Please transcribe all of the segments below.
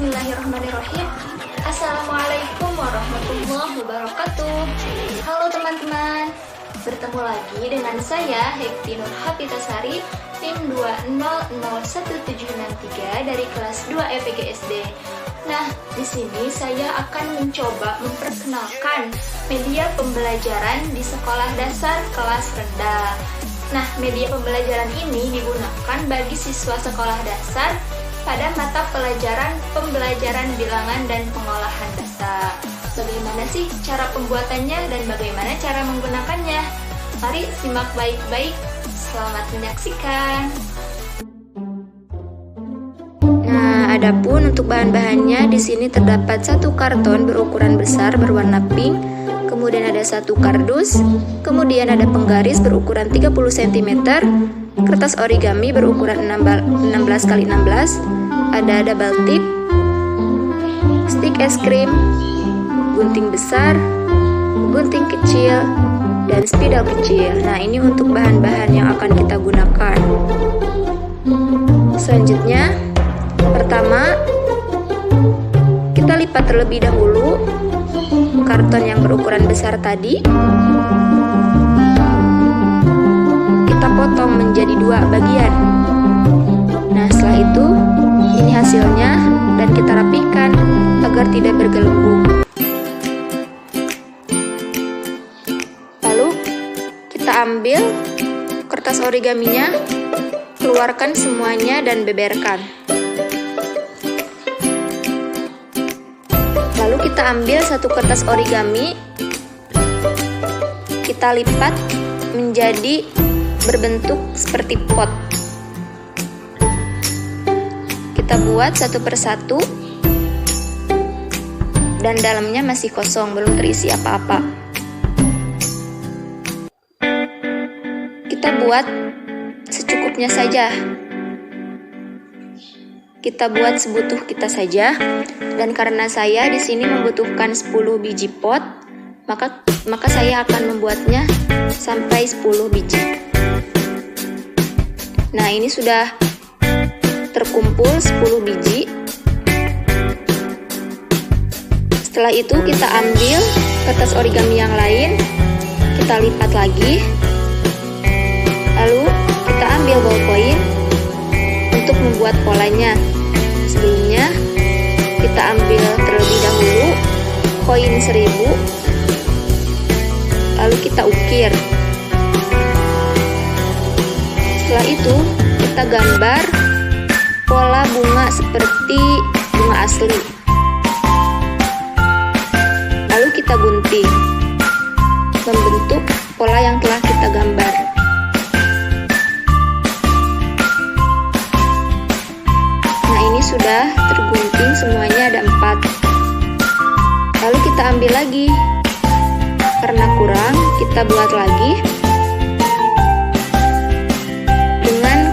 Bismillahirrahmanirrahim. Assalamualaikum warahmatullahi wabarakatuh. Halo teman-teman, bertemu lagi dengan saya Hekti Nur Hafitasari, PIN 2001763 dari kelas 2 EPGSD. Nah, di sini saya akan mencoba memperkenalkan media pembelajaran di sekolah dasar kelas rendah. Nah, media pembelajaran ini digunakan bagi siswa sekolah dasar pada mata pelajaran pembelajaran bilangan dan pengolahan data. Bagaimana sih cara pembuatannya dan bagaimana cara menggunakannya? Mari simak baik-baik. Selamat menyaksikan. Nah, adapun untuk bahan-bahannya di sini terdapat satu karton berukuran besar berwarna pink, kemudian ada satu kardus, kemudian ada penggaris berukuran 30 cm, kertas origami berukuran 16 x 16, ada double tip, stik es krim, gunting besar, gunting kecil, dan spidol kecil. Nah, ini untuk bahan-bahan yang akan kita gunakan. Selanjutnya, pertama, kita lipat terlebih dahulu karton yang berukuran besar tadi. Kita potong menjadi dua bagian. Nah, setelah itu ini hasilnya dan kita rapikan agar tidak bergelembung. Lalu kita ambil kertas origaminya, keluarkan semuanya dan beberkan. Lalu kita ambil satu kertas origami, kita lipat menjadi berbentuk seperti pot. Kita buat satu persatu dan dalamnya masih kosong, belum terisi apa-apa. Kita buat secukupnya saja. Kita buat sebutuh kita saja, dan karena saya di sini membutuhkan 10 biji pot, maka saya akan membuatnya sampai 10 biji. Nah, ini sudah terkumpul 10 biji. Setelah itu kita ambil kertas origami yang lain, kita lipat lagi, lalu kita ambil ballpoint untuk membuat polanya. Sebelumnya kita ambil terlebih dahulu koin 1000, lalu kita ukir. Setelah itu kita gambar pola bunga seperti bunga asli, lalu kita gunting membentuk pola yang telah kita gambar. Nah, ini sudah tergunting semuanya, ada 4. Lalu kita ambil lagi, karena kurang kita buat lagi dengan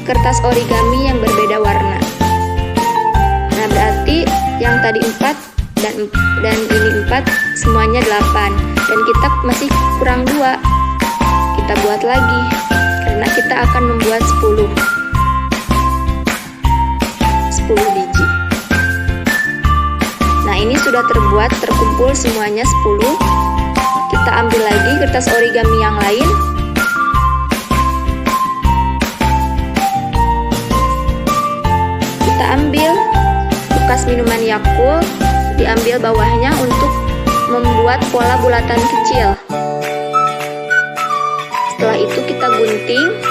kertas origami yang berbeda warna. Nah, berarti yang tadi 4 dan ini 4, semuanya 8, dan kita masih kurang 2. Kita buat lagi karena kita akan membuat 10 biji. Nah, ini sudah terkumpul semuanya 10. Kita ambil lagi kertas origami yang lain. Kita ambil bekas minuman Yakult, diambil bawahnya untuk membuat pola bulatan kecil. Setelah itu kita gunting.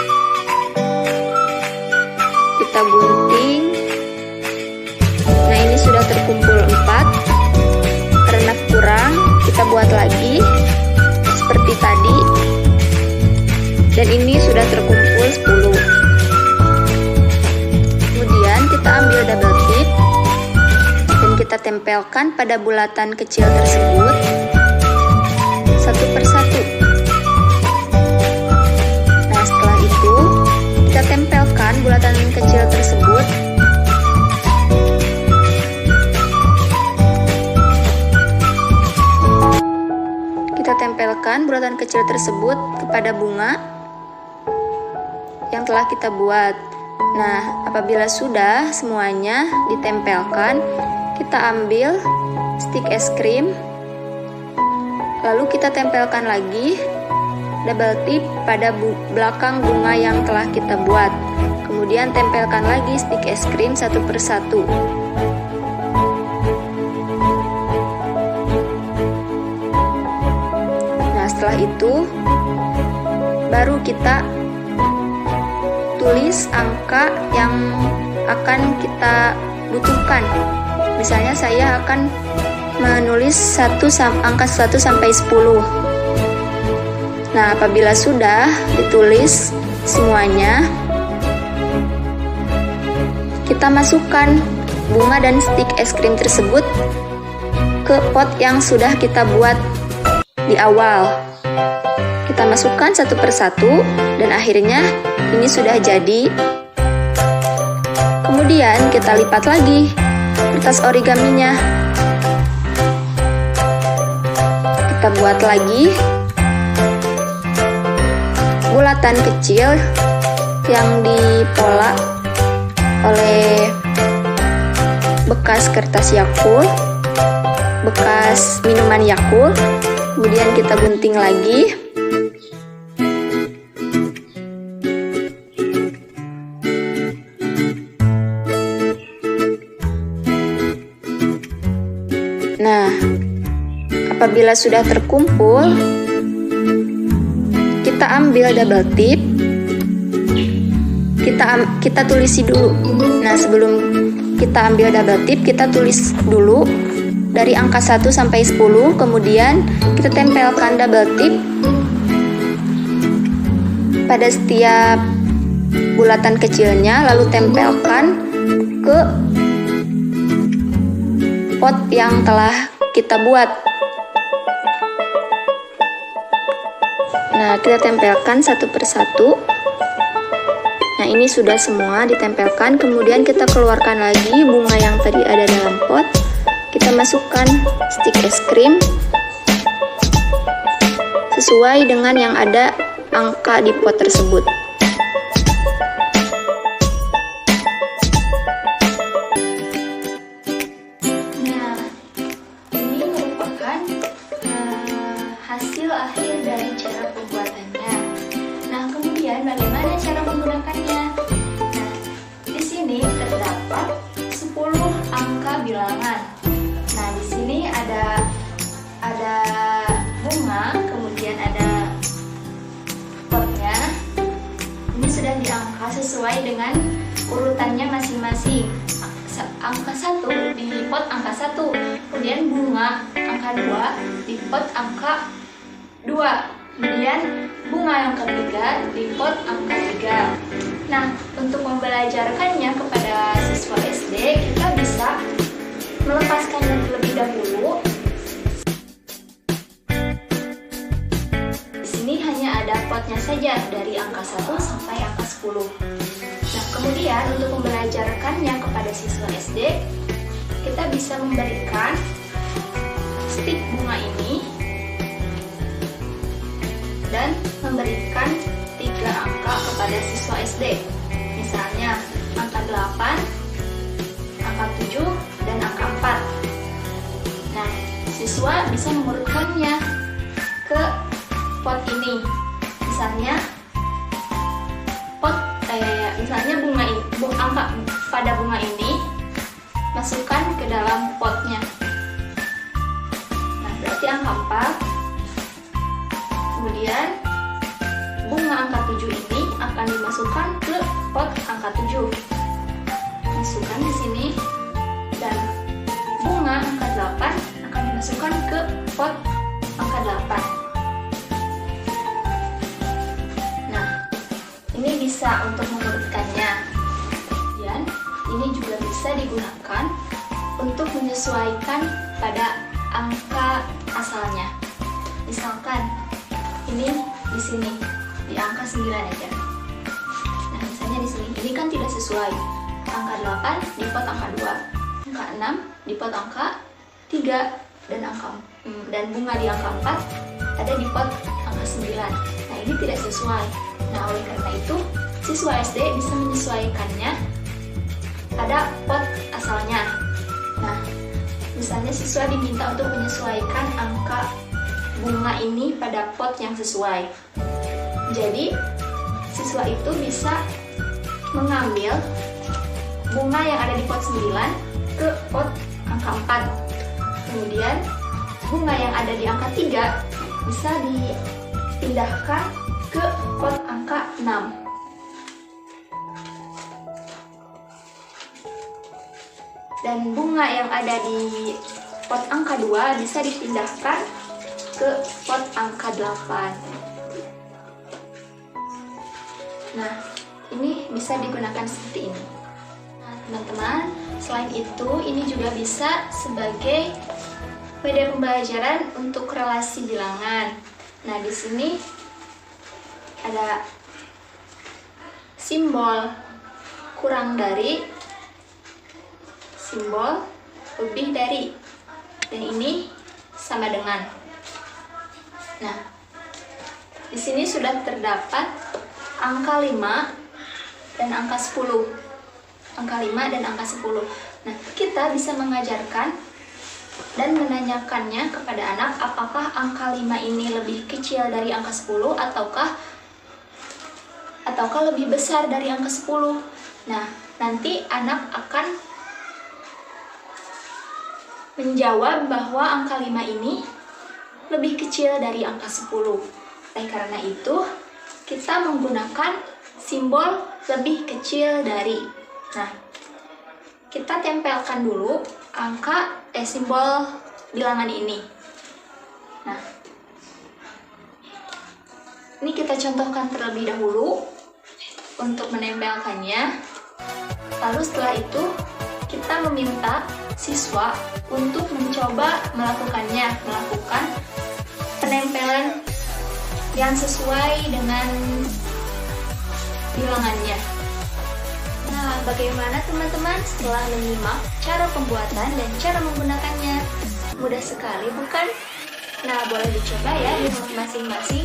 Nah, ini sudah terkumpul 4. Karena kurang, kita buat lagi seperti tadi. Dan ini sudah terkumpul 10. Kemudian kita ambil double tip dan kita tempelkan pada bulatan kecil tersebut satu persatu. Nah, setelah itu kita tempelkan bulatan kecil tersebut kepada bunga yang telah kita buat. Nah, apabila sudah semuanya ditempelkan, kita ambil stik es krim, lalu kita tempelkan lagi double tip pada belakang bunga yang telah kita buat. Kemudian tempelkan lagi stik es krim satu persatu. Nah, setelah itu baru kita tulis angka yang akan kita butuhkan. Misalnya saya akan menulis angka 1 sampai 10. Nah, apabila sudah ditulis semuanya, kita masukkan bunga dan stik es krim tersebut ke pot yang sudah kita buat di awal. Kita masukkan satu persatu dan akhirnya ini sudah jadi. Kemudian kita lipat lagi kertas origaminya. Kita buat lagi bulatan kecil yang dipola oleh bekas kertas Yakult, bekas minuman Yakult. Kemudian kita gunting lagi. Nah, apabila sudah terkumpul, kita ambil double tip, kita tulisi dulu. Nah, sebelum kita ambil double tip, kita tulis dulu dari angka 1 sampai 10, kemudian kita tempelkan double tip pada setiap bulatan kecilnya, lalu tempelkan ke pot yang telah kita buat. Nah, kita tempelkan satu persatu. Nah, ini sudah semua ditempelkan. Kemudian kita keluarkan lagi bunga yang tadi ada dalam pot. Kita masukkan stik es krim sesuai dengan yang ada angka di pot tersebut. Hasil akhir dari cara pembuatannya. Nah, kemudian bagaimana cara menggunakannya? Nah, di sini terdapat 10 angka bilangan. Nah, di sini ada bunga, kemudian ada potnya. Ini sudah diangka sesuai dengan urutannya masing-masing. Angka 1 di pot angka 1, kemudian bunga angka 2 di pot angka 2, kemudian bunga yang ketiga di pot angka 3. Nah, untuk membelajarkannya kepada siswa SD, kita bisa melepaskannya terlebih dahulu. Di sini hanya ada potnya saja dari angka 1 sampai angka 10. Nah, kemudian untuk membelajarkannya kepada siswa SD, kita bisa memberikan stik bunga ini dan memberikan 3 angka kepada siswa SD. Misalnya angka 8, angka 7, dan angka 4. Nah, siswa bisa mengurutkannya ke pot ini. Misalnya angka pada bunga ini masukkan ke dalam potnya. Nah, berarti angka 4. Kemudian bunga angka 7 ini akan dimasukkan ke pot angka 7. Masukkan di sini. Dan bunga angka 8 akan dimasukkan ke pot angka 8. Nah, ini bisa untuk mengurutkannya. Dan ini juga bisa digunakan untuk menyesuaikan pada angka asalnya. Misalkan ini di sini di angka 9 aja. Nah, misalnya di sini ini kan tidak sesuai. Angka 8 di pot angka 2, angka 6 di pot angka 3, dan bunga di angka 4 ada di pot angka 9. Nah, ini tidak sesuai. Nah, oleh karena itu siswa SD bisa menyesuaikannya pada pot asalnya. Nah, misalnya siswa diminta untuk menyesuaikan angka bunga ini pada pot yang sesuai. Jadi, siswa itu bisa mengambil bunga yang ada di pot 9 ke pot angka 4. Kemudian, bunga yang ada di angka 3 bisa dipindahkan ke pot angka 6. Dan bunga yang ada di pot angka 2 bisa dipindahkan ke pot angka 8. Nah, ini bisa digunakan seperti ini. Nah, teman-teman, selain itu, ini juga bisa sebagai media pembelajaran untuk relasi bilangan. Nah, di sini ada simbol kurang dari, simbol lebih dari, dan ini sama dengan. Nah, di sini sudah terdapat angka 5 dan angka 10. Angka 5 dan angka 10. Nah, kita bisa mengajarkan dan menanyakannya kepada anak apakah angka 5 ini lebih kecil dari angka 10 ataukah lebih besar dari angka 10. Nah, nanti anak akan menjawab bahwa angka 5 ini lebih kecil dari angka 10. Oleh karena itu, kita menggunakan simbol lebih kecil dari. Nah, kita tempelkan dulu simbol bilangan ini. Nah, ini kita contohkan terlebih dahulu untuk menempelkannya. Lalu setelah itu, kita meminta siswa untuk mencoba melakukan penempelan yang sesuai dengan bilangannya. Nah, bagaimana teman-teman setelah menyimak cara pembuatan dan cara menggunakannya? Mudah sekali, bukan? Nah, boleh dicoba ya di rumah masing-masing,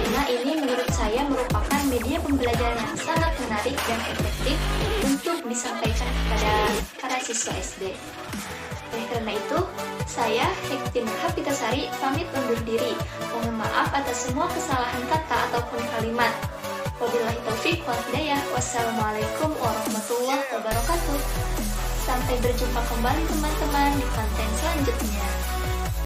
karena ini menurut saya merupakan media pembelajaran yang sangat menarik dan efektif untuk disampaikan kepada para siswa SD. Oleh karena itu, saya, Hektin Hapitasari, pamit undur diri. Mohon maaf atas semua kesalahan kata ataupun kalimat. Wabillahi taufiq wal hidayah. Wassalamualaikum warahmatullahi wabarakatuh. Sampai berjumpa kembali teman-teman di konten selanjutnya.